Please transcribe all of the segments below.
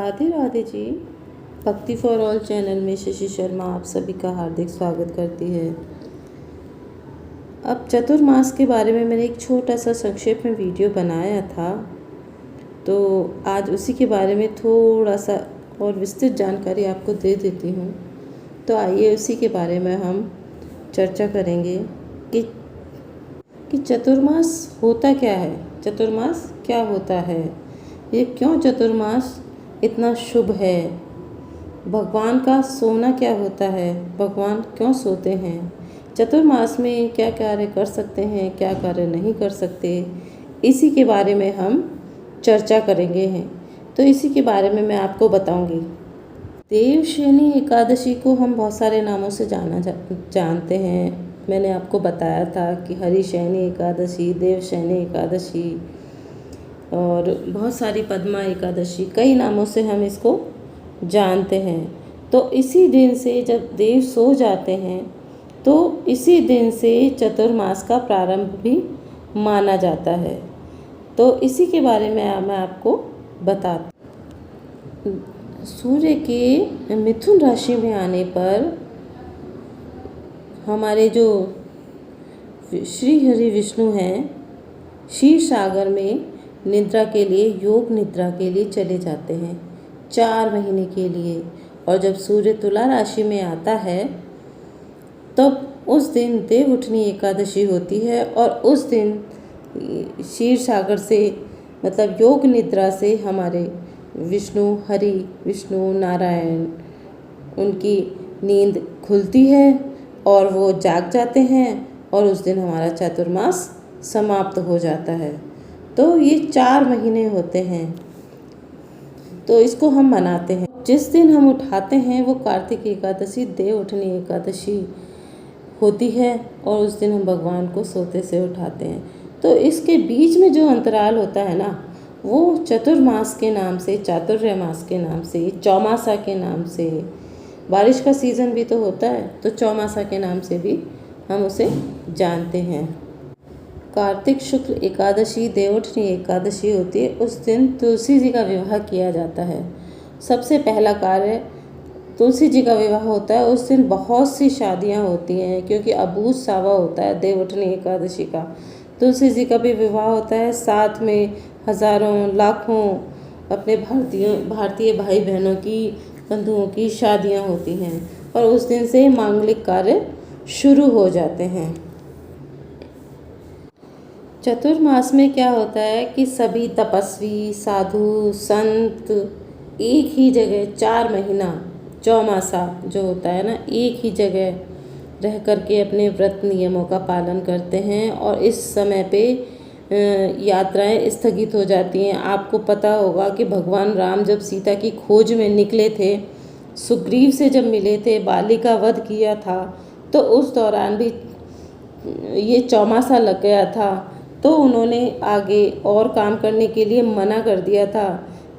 राधे राधे जी। भक्ति for all channel में शशि शर्मा आप सभी का हार्दिक स्वागत करती है। अब चतुर्मास के बारे में मैंने एक छोटा सा संक्षेप में वीडियो बनाया था, तो आज उसी के बारे में थोड़ा सा और विस्तृत जानकारी आपको दे देती हूँ। तो आइए उसी के बारे में हम चर्चा करेंगे कि चतुर्मास होता क्या है, चतुर्मास क्या होता है, ये क्यों चतुर्मास इतना शुभ है, भगवान का सोना क्या होता है, भगवान क्यों सोते हैं, चतुर्मास में क्या कार्य कर सकते हैं, क्या कार्य नहीं कर सकते, इसी के बारे में हम चर्चा करेंगे हैं। तो इसी के बारे में मैं आपको बताऊंगी। देवशयनी एकादशी को हम बहुत सारे नामों से जानते हैं। मैंने आपको बताया था कि हरिशयनी एकादशी, देवशयनी एकादशी और बहुत सारी पद्मा एकादशी, कई नामों से हम इसको जानते हैं। तो इसी दिन से जब देव सो जाते हैं तो इसी दिन से चतुर्मास का प्रारंभ भी माना जाता है। तो इसी के बारे में मैं आपको बताती हूँ। सूर्य के मिथुन राशि में आने पर हमारे जो श्री हरि विष्णु हैं क्षीर सागर में निद्रा के लिए, योग निद्रा के लिए चले जाते हैं 4 महीने के लिए। और जब सूर्य तुला राशि में आता है तब उस दिन देव उठनी एकादशी होती है और उस दिन क्षीर सागर से मतलब योग निद्रा से हमारे विष्णु नारायण उनकी नींद खुलती है और वो जाग जाते हैं और उस दिन हमारा चतुर्मास समाप्त हो जाता है। तो ये 4 महीने होते हैं, तो इसको हम मनाते हैं। जिस दिन हम उठाते हैं वो कार्तिक एकादशी, देव उठनी एकादशी होती है और उस दिन हम भगवान को सोते से उठाते हैं। तो इसके बीच में जो अंतराल होता है ना, वो चतुर्मास के नाम से, चातुर्य मास के नाम से, चौमासा के नाम से, बारिश का सीज़न भी तो होता है तो चौमासा के नाम से भी हम उसे जानते हैं। कार्तिक शुक्ल एकादशी देवउठनी एकादशी होती है। उस दिन तुलसी जी का विवाह किया जाता है। सबसे पहला कार्य तुलसी जी का विवाह होता है। उस दिन बहुत सी शादियां होती हैं क्योंकि अबूझ सावा होता है देवउठनी एकादशी का। तुलसी जी का भी विवाह होता है, साथ में हज़ारों लाखों अपने भारतीय भाई बहनों की, बंधुओं की शादियां होती हैं और उस दिन से मांगलिक कार्य शुरू हो जाते हैं। चतुर्मास में क्या होता है कि सभी तपस्वी, साधु, संत एक ही जगह 4 महीना चौमासा जो होता है ना, एक ही जगह रह करके अपने व्रत नियमों का पालन करते हैं और इस समय पे यात्राएं स्थगित हो जाती हैं। आपको पता होगा कि भगवान राम जब सीता की खोज में निकले थे, सुग्रीव से जब मिले थे, बाली का वध किया था, तो उस दौरान भी ये चौमासा लग गया था। तो उन्होंने आगे और काम करने के लिए मना कर दिया था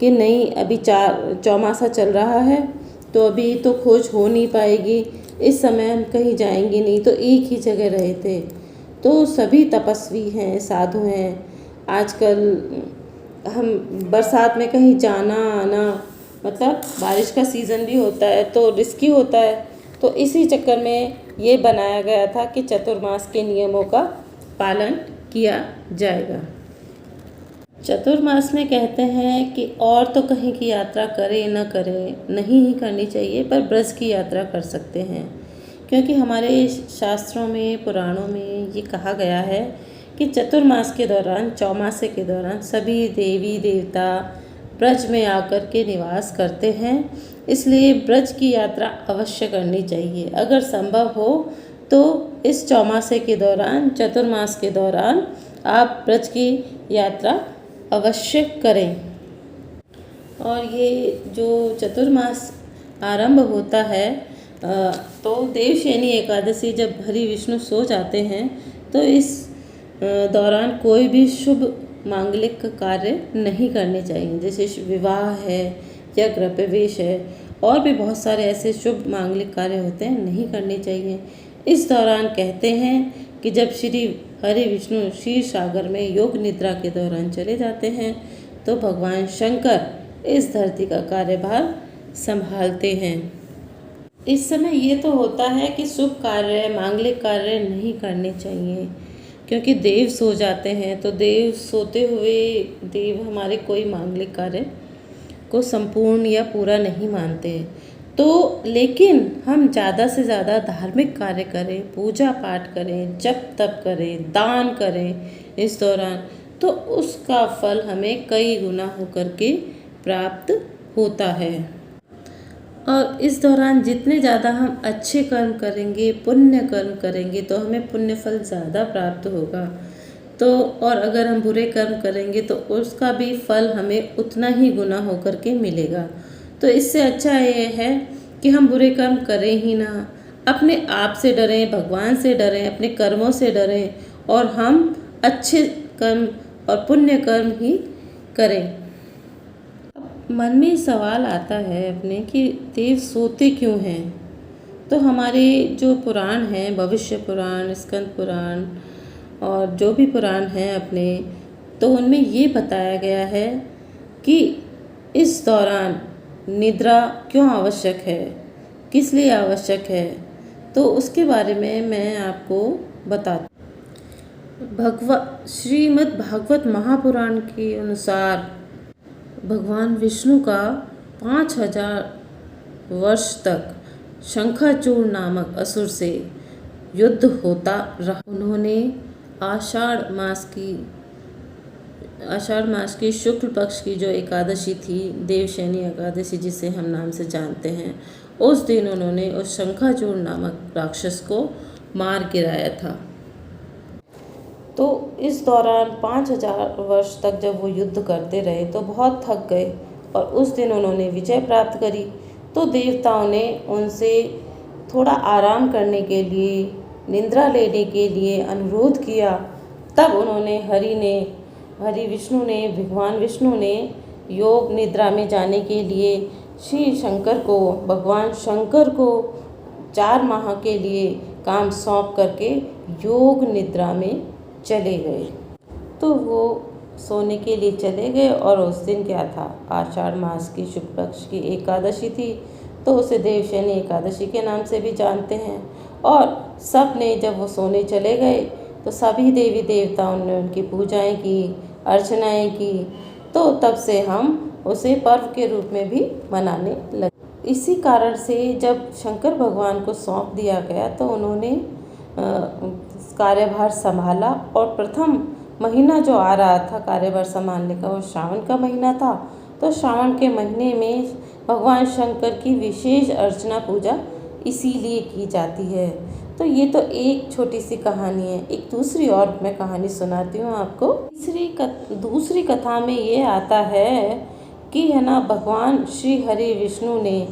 कि नहीं, अभी चौमासा चल रहा है तो अभी तो खोज हो नहीं पाएगी, इस समय हम कहीं जाएंगे नहीं। तो एक ही जगह रहे थे। तो सभी तपस्वी हैं, साधु हैं। आजकल हम बरसात में कहीं जाना आना, मतलब बारिश का सीज़न भी होता है तो रिस्की होता है। तो इसी चक्कर में ये बनाया गया था कि चतुर्मास के नियमों का पालन किया जाएगा। चतुर्मास में कहते हैं कि और तो कहीं की यात्रा करें न करें, नहीं ही करनी चाहिए, पर ब्रज की यात्रा कर सकते हैं क्योंकि हमारे शास्त्रों में, पुराणों में ये कहा गया है कि चतुर्मास के दौरान, चौमासे के दौरान सभी देवी देवता ब्रज में आकर के निवास करते हैं। इसलिए ब्रज की यात्रा अवश्य करनी चाहिए। अगर संभव हो तो इस चौमासे के दौरान, चतुर्मास के दौरान आप ब्रज की यात्रा अवश्य करें। और ये जो चतुर्मास आरंभ होता है तो देवशयनी एकादशी जब हरि विष्णु सो जाते हैं तो इस दौरान कोई भी शुभ मांगलिक कार्य नहीं करने चाहिए। जैसे विवाह है या गृह प्रवेश है और भी बहुत सारे ऐसे शुभ मांगलिक कार्य होते हैं, नहीं करने चाहिए। इस दौरान कहते हैं कि जब श्री हरि विष्णु क्षीर सागर में योग निद्रा के दौरान चले जाते हैं तो भगवान शंकर इस धरती का कार्यभार संभालते हैं। इस समय ये तो होता है कि शुभ कार्य, मांगलिक कार्य नहीं करने चाहिए, क्योंकि देव सो जाते हैं। तो देव सोते हुए देव हमारे कोई मांगलिक कार्य को संपूर्ण या पूरा नहीं मानते। तो लेकिन हम ज़्यादा से ज़्यादा धार्मिक कार्य करें, पूजा पाठ करें, जप तप करें, दान करें इस दौरान, तो उसका फल हमें कई गुना होकर के प्राप्त होता है। और इस दौरान जितने ज़्यादा हम अच्छे कर्म करेंगे, पुण्य कर्म करेंगे, तो हमें पुण्य फल ज़्यादा प्राप्त होगा। तो और अगर हम बुरे कर्म करेंगे तो उसका भी फल हमें उतना ही गुना होकर के मिलेगा। तो इससे अच्छा ये है कि हम बुरे कर्म करें ही ना, अपने आप से डरें, भगवान से डरें, अपने कर्मों से डरें, और हम अच्छे कर्म और पुण्य कर्म ही करें। मन में सवाल आता है अपने कि देव सोते क्यों हैं? तो हमारे जो पुराण हैं, भविष्य पुराण, स्कंद पुराण और जो भी पुराण हैं अपने, तो उनमें ये बताया गया है कि इस दौरान निद्रा क्यों आवश्यक है, किस लिए आवश्यक है। तो उसके बारे में मैं आपको बताती हूँ। श्रीमद् भागवत महापुराण के अनुसार भगवान विष्णु का 5000 वर्ष तक शंखाचूड़ नामक असुर से युद्ध होता रहा। उन्होंने आषाढ़ मास की शुक्ल पक्ष की जो एकादशी थी, देवशयनी एकादशी जिसे हम नाम से जानते हैं, उस दिन उन्होंने उस शंखाचूड़ नामक राक्षस को मार गिराया था। तो इस दौरान 5000 वर्ष तक जब वो युद्ध करते रहे तो बहुत थक गए, और उस दिन उन्होंने विजय प्राप्त करी। तो देवताओं ने उनसे थोड़ा आराम करने के लिए, निद्रा लेने के लिए अनुरोध किया। तब उन्होंने भगवान विष्णु ने योग निद्रा में जाने के लिए भगवान शंकर को 4 माह के लिए काम सौंप करके योग निद्रा में चले गए। तो वो सोने के लिए चले गए, और उस दिन क्या था, आषाढ़ मास की शुक्ल पक्ष की एकादशी थी, तो उसे देवशयनी एकादशी के नाम से भी जानते हैं। और सब ने जब वो सोने चले गए तो सभी देवी देवताओं ने उनकी पूजाएं की, अर्चनाएं की। तो तब से हम उसे पर्व के रूप में भी मनाने लगे। इसी कारण से जब शंकर भगवान को सौंप दिया गया तो उन्होंने कार्यभार संभाला, और प्रथम महीना जो आ रहा था कार्यभार संभालने का, वो श्रावण का महीना था। तो श्रावण के महीने में भगवान शंकर की विशेष अर्चना पूजा इसीलिए की जाती है। तो ये तो एक छोटी सी कहानी है। एक दूसरी और मैं कहानी सुनाती हूँ आपको। दूसरी कथा में ये आता है कि है ना, भगवान श्री हरि विष्णु ने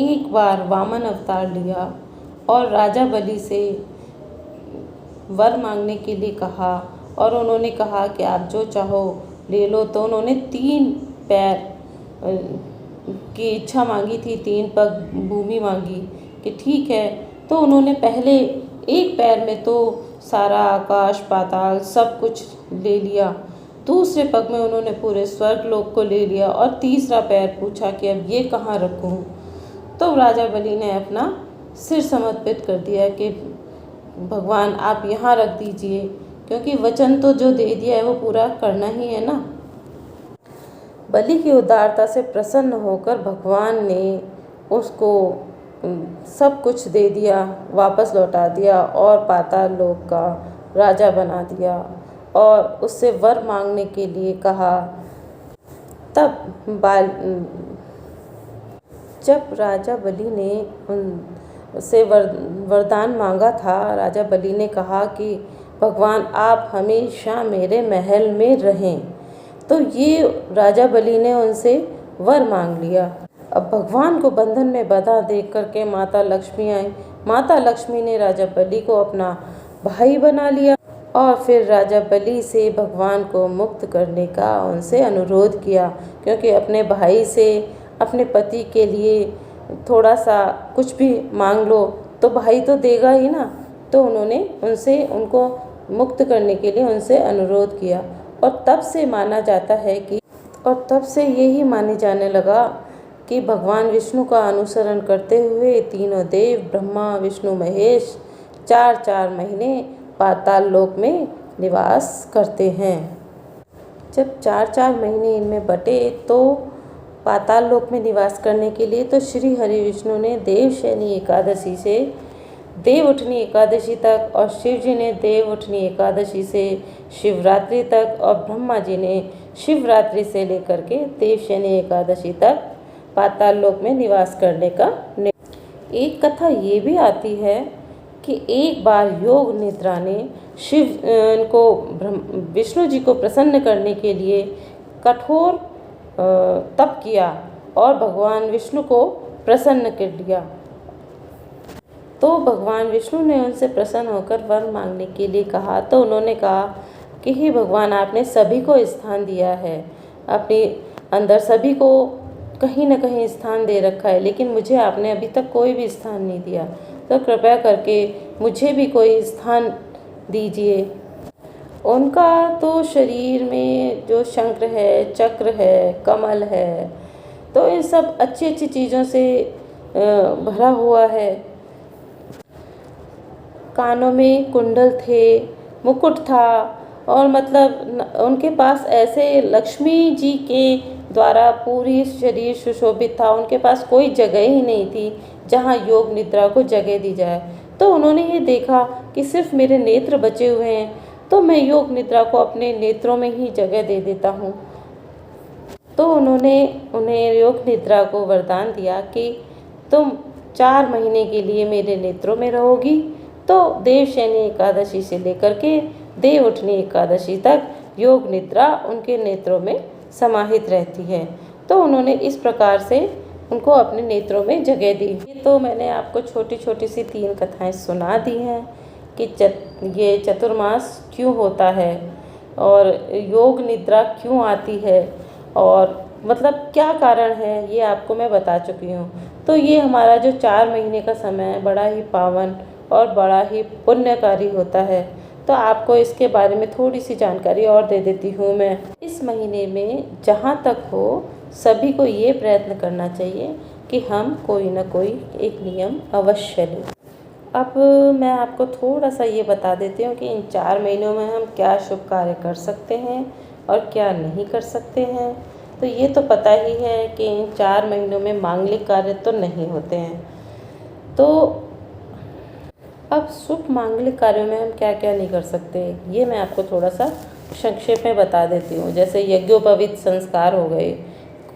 एक बार वामन अवतार लिया और राजा बलि से वर मांगने के लिए कहा, और उन्होंने कहा कि आप जो चाहो ले लो। तो उन्होंने 3 पैर की इच्छा मांगी थी, 3 पग भूमि मांगी कि ठीक है। तो उन्होंने पहले एक पैर में तो सारा आकाश पाताल सब कुछ ले लिया, दूसरे पग में उन्होंने पूरे स्वर्ग लोक को ले लिया, और तीसरा पैर पूछा कि अब ये कहाँ रखूँ। तो राजा बलि ने अपना सिर समर्पित कर दिया कि भगवान आप यहाँ रख दीजिए, क्योंकि वचन तो जो दे दिया है वो पूरा करना ही है ना। बलि की उदारता से प्रसन्न होकर भगवान ने उसको सब कुछ दे दिया, वापस लौटा दिया, और पाताल लोक का राजा बना दिया, और उससे वर मांगने के लिए कहा। जब राजा बलि ने उनसे वरदान मांगा था, राजा बलि ने कहा कि भगवान आप हमेशा मेरे महल में रहें। तो ये राजा बलि ने उनसे वर मांग लिया। अब भगवान को बंधन में बंधा देख करके माता लक्ष्मी आई। माता लक्ष्मी ने राजा बलि को अपना भाई बना लिया, और फिर राजा बलि से भगवान को मुक्त करने का उनसे अनुरोध किया, क्योंकि अपने भाई से अपने पति के लिए थोड़ा सा कुछ भी मांग लो तो भाई तो देगा ही ना। तो उन्होंने उनको मुक्त करने के लिए उनसे अनुरोध किया, और तब से माना जाता है कि और तब से यही माने जाने लगा कि भगवान विष्णु का अनुसरण करते हुए तीनों देव ब्रह्मा विष्णु महेश 4-4 महीने पाताल लोक में निवास करते हैं। जब 4-4 महीने इनमें बटे तो पाताल लोक में निवास करने के लिए तो श्री हरि विष्णु ने देवशयनी एकादशी से देवउठनी एकादशी तक और शिव जी ने देवउठनी एकादशी से शिवरात्रि तक और ब्रह्मा जी ने शिवरात्रि से लेकर के देवशयनी एकादशी तक पाताल लोक में निवास करने का एक कथा ये भी आती है कि एक बार योग निद्रा ने शिव को विष्णु जी को प्रसन्न करने के लिए कठोर तप किया और भगवान विष्णु को प्रसन्न कर लिया। तो भगवान विष्णु ने उनसे प्रसन्न होकर वर मांगने के लिए कहा तो उन्होंने कहा कि हे भगवान, आपने सभी को स्थान दिया है, अपने अंदर सभी को कहीं न कहीं स्थान दे रखा है, लेकिन मुझे आपने अभी तक कोई भी स्थान नहीं दिया, तो कृपया करके मुझे भी कोई स्थान दीजिए। उनका तो शरीर में जो शंख है, चक्र है, कमल है, तो इन सब अच्छी अच्छी चीज़ों से भरा हुआ है। कानों में कुंडल थे, मुकुट था और मतलब उनके पास ऐसे लक्ष्मी जी के द्वारा पूरी शरीर सुशोभित था। उनके पास कोई जगह ही नहीं थी जहाँ योग निद्रा को जगह दी जाए। तो उन्होंने ये देखा कि सिर्फ मेरे नेत्र बचे हुए हैं, तो मैं योग निद्रा को अपने नेत्रों में ही जगह दे देता हूँ। तो उन्होंने उन्हें योग निद्रा को वरदान दिया कि तुम 4 महीने के लिए मेरे नेत्रों में रहोगी। तो देवशयनी एकादशी से लेकर के देवउठनी एकादशी तक योग निद्रा उनके नेत्रों में समाहित रहती है। तो उन्होंने इस प्रकार से उनको अपने नेत्रों में जगह दी। तो मैंने आपको छोटी छोटी सी 3 कथाएं सुना दी हैं कि ये चतुर्मास क्यों होता है और योग निद्रा क्यों आती है और मतलब क्या कारण है, ये आपको मैं बता चुकी हूँ। तो ये हमारा जो 4 महीने का समय है बड़ा ही पावन और बड़ा ही पुण्यकारी होता है। तो आपको इसके बारे में थोड़ी सी जानकारी और दे देती हूँ मैं। इस महीने में जहाँ तक हो सभी को ये प्रयत्न करना चाहिए कि हम कोई ना कोई एक नियम अवश्य लें। अब मैं आपको थोड़ा सा ये बता देती हूँ कि इन 4 महीनों में हम क्या शुभ कार्य कर सकते हैं और क्या नहीं कर सकते हैं। तो ये तो पता ही है कि इन 4 महीनों में मांगलिक कार्य तो नहीं होते हैं। तो अब शुभ मांगलिक कार्यों में हम क्या क्या नहीं कर सकते, ये मैं आपको थोड़ा सा संक्षेप में बता देती हूँ। जैसे यज्ञोपवीत संस्कार हो गए,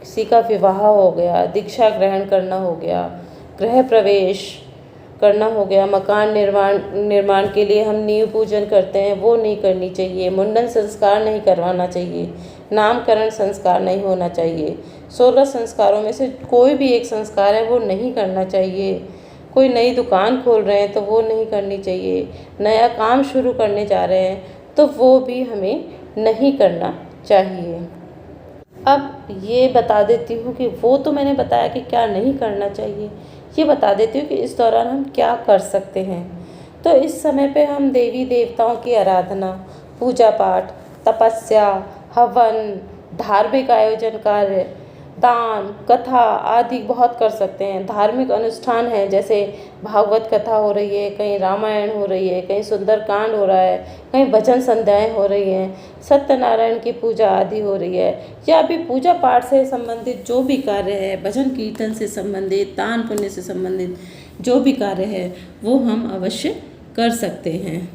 किसी का विवाह हो गया, दीक्षा ग्रहण करना हो गया, गृह प्रवेश करना हो गया, मकान निर्माण के लिए हम नींव पूजन करते हैं वो नहीं करनी चाहिए, मुंडन संस्कार नहीं करवाना चाहिए, नामकरण संस्कार नहीं होना चाहिए, 16 संस्कारों में से कोई भी एक संस्कार है वो नहीं करना चाहिए। कोई नई दुकान खोल रहे हैं तो वो नहीं करनी चाहिए, नया काम शुरू करने जा रहे हैं तो वो भी हमें नहीं करना चाहिए। अब ये बता देती हूँ कि वो तो मैंने बताया कि क्या नहीं करना चाहिए, ये बता देती हूँ कि इस दौरान हम क्या कर सकते हैं। तो इस समय पे हम देवी देवताओं की आराधना, पूजा पाठ, तपस्या, हवन, धार्मिक आयोजन कार्य, दान, कथा आदि बहुत कर सकते हैं। धार्मिक अनुष्ठान है, जैसे भागवत कथा हो रही है, कहीं रामायण हो रही है, कहीं सुंदरकांड हो रहा है, कहीं भजन संध्याएं हो रही हैं, सत्यनारायण की पूजा आदि हो रही है, या भी पूजा पाठ से संबंधित जो भी कार्य है, भजन कीर्तन से संबंधित, दान पुण्य से संबंधित जो भी कार्य है वो हम अवश्य कर सकते हैं।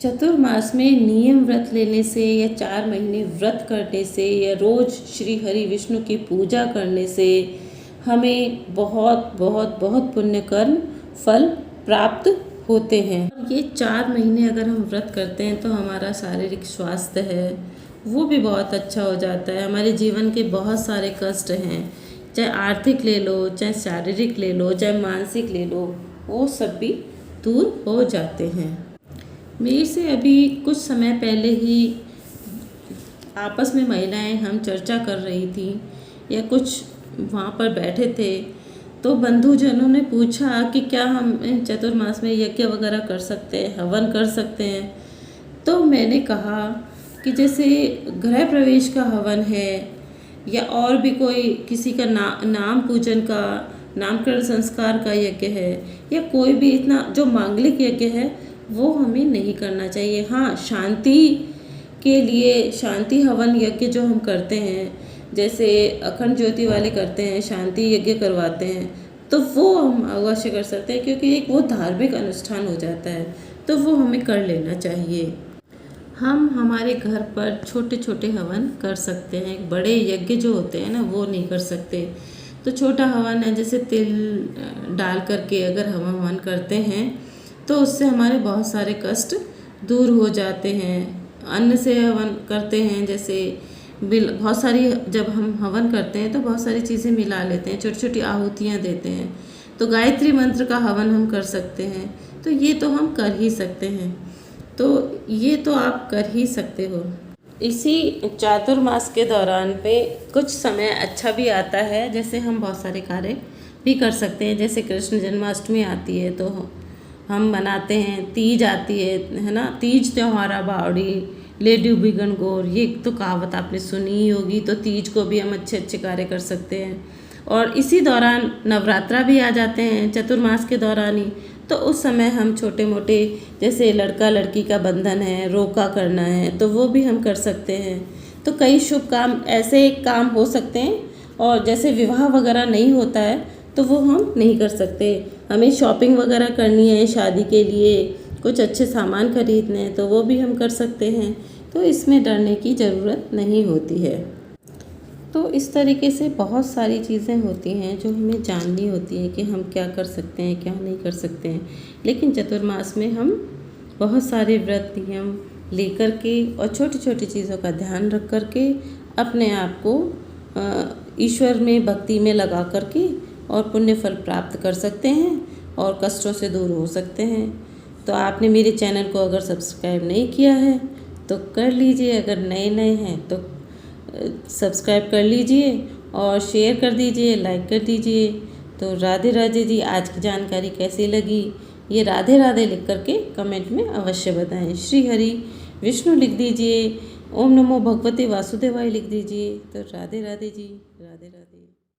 चतुर्मास में नियम व्रत लेने से या 4 महीने व्रत करने से या रोज श्री हरि विष्णु की पूजा करने से हमें बहुत बहुत बहुत पुण्य कर्म फल प्राप्त होते हैं। ये 4 महीने अगर हम व्रत करते हैं तो हमारा शारीरिक स्वास्थ्य है वो भी बहुत अच्छा हो जाता है। हमारे जीवन के बहुत सारे कष्ट हैं, चाहे आर्थिक ले लो, चाहे शारीरिक ले लो, चाहे मानसिक ले लो, वो सब भी दूर हो जाते हैं। मेरे से अभी कुछ समय पहले ही आपस में महिलाएं हम चर्चा कर रही थी या कुछ वहाँ पर बैठे थे, तो बंधुजनों ने पूछा कि क्या हम चतुर्मास में यज्ञ वगैरह कर सकते हैं, हवन कर सकते हैं। तो मैंने कहा कि जैसे गृह प्रवेश का हवन है या और भी कोई किसी का नाम पूजन का, नामकरण संस्कार का यज्ञ है, या कोई भी इतना जो मांगलिक यज्ञ है वो हमें नहीं करना चाहिए। हाँ, शांति के लिए शांति हवन यज्ञ जो हम करते हैं, जैसे अखंड ज्योति वाले करते हैं, शांति यज्ञ करवाते हैं, तो वो हम अवश्य कर सकते हैं, क्योंकि एक वो धार्मिक अनुष्ठान हो जाता है, तो वो हमें कर लेना चाहिए। हम हमारे घर पर छोटे छोटे हवन कर सकते हैं, बड़े यज्ञ जो होते हैं ना वो नहीं कर सकते। तो छोटा हवन है, जैसे तिल डाल करके अगर हम हवन करते हैं तो उससे हमारे बहुत सारे कष्ट दूर हो जाते हैं। अन्न से हवन करते हैं, जैसे बहुत सारी, जब हम हवन करते हैं तो बहुत सारी चीज़ें मिला लेते हैं, छोटी छोटी आहुतियाँ देते हैं। तो गायत्री मंत्र का हवन हम कर सकते हैं, तो ये तो हम कर ही सकते हैं, तो ये तो आप कर ही सकते हो। इसी चातुर्मास के दौरान पे कुछ समय अच्छा भी आता है, जैसे हम बहुत सारे कार्य भी कर सकते हैं। जैसे कृष्ण जन्माष्टमी आती है तो हम मनाते हैं, तीज आती है ना, तीज त्योहारा बावड़ी ले डूबी गणगौर, ये तो कहावत आपने सुनी ही होगी। तो तीज को भी हम अच्छे अच्छे कार्य कर सकते हैं। और इसी दौरान नवरात्रा भी आ जाते हैं चतुर्मास के दौरान ही, तो उस समय हम छोटे मोटे, जैसे लड़का लड़की का बंधन है, रोका करना है, तो वो भी हम कर सकते हैं। तो कई शुभ काम ऐसे काम हो सकते हैं, और जैसे विवाह वगैरह नहीं होता है तो वो हम नहीं कर सकते। हमें शॉपिंग वगैरह करनी है शादी के लिए, कुछ अच्छे सामान खरीदने हैं, तो वो भी हम कर सकते हैं। तो इसमें डरने की ज़रूरत नहीं होती है। तो इस तरीके से बहुत सारी चीज़ें होती हैं जो हमें जाननी होती हैं कि हम क्या कर सकते हैं, क्या नहीं कर सकते हैं। लेकिन चतुर्मास में हम बहुत सारे व्रत नियम लेकर के और छोटी छोटी चीज़ों का ध्यान रख कर के अपने आप को ईश्वर में भक्ति में लगा करके और पुण्य फल प्राप्त कर सकते हैं और कष्टों से दूर हो सकते हैं। तो आपने मेरे चैनल को अगर सब्सक्राइब नहीं किया है तो कर लीजिए, अगर नए नए हैं तो सब्सक्राइब कर लीजिए और शेयर कर दीजिए, लाइक कर दीजिए। तो राधे राधे जी। आज की जानकारी कैसी लगी ये राधे राधे लिख करके कमेंट में अवश्य बताएं। श्री हरि विष्णु लिख दीजिए, ओम नमो भगवते वासुदेवाय लिख दीजिए। तो राधे राधे जी, राधे राधे।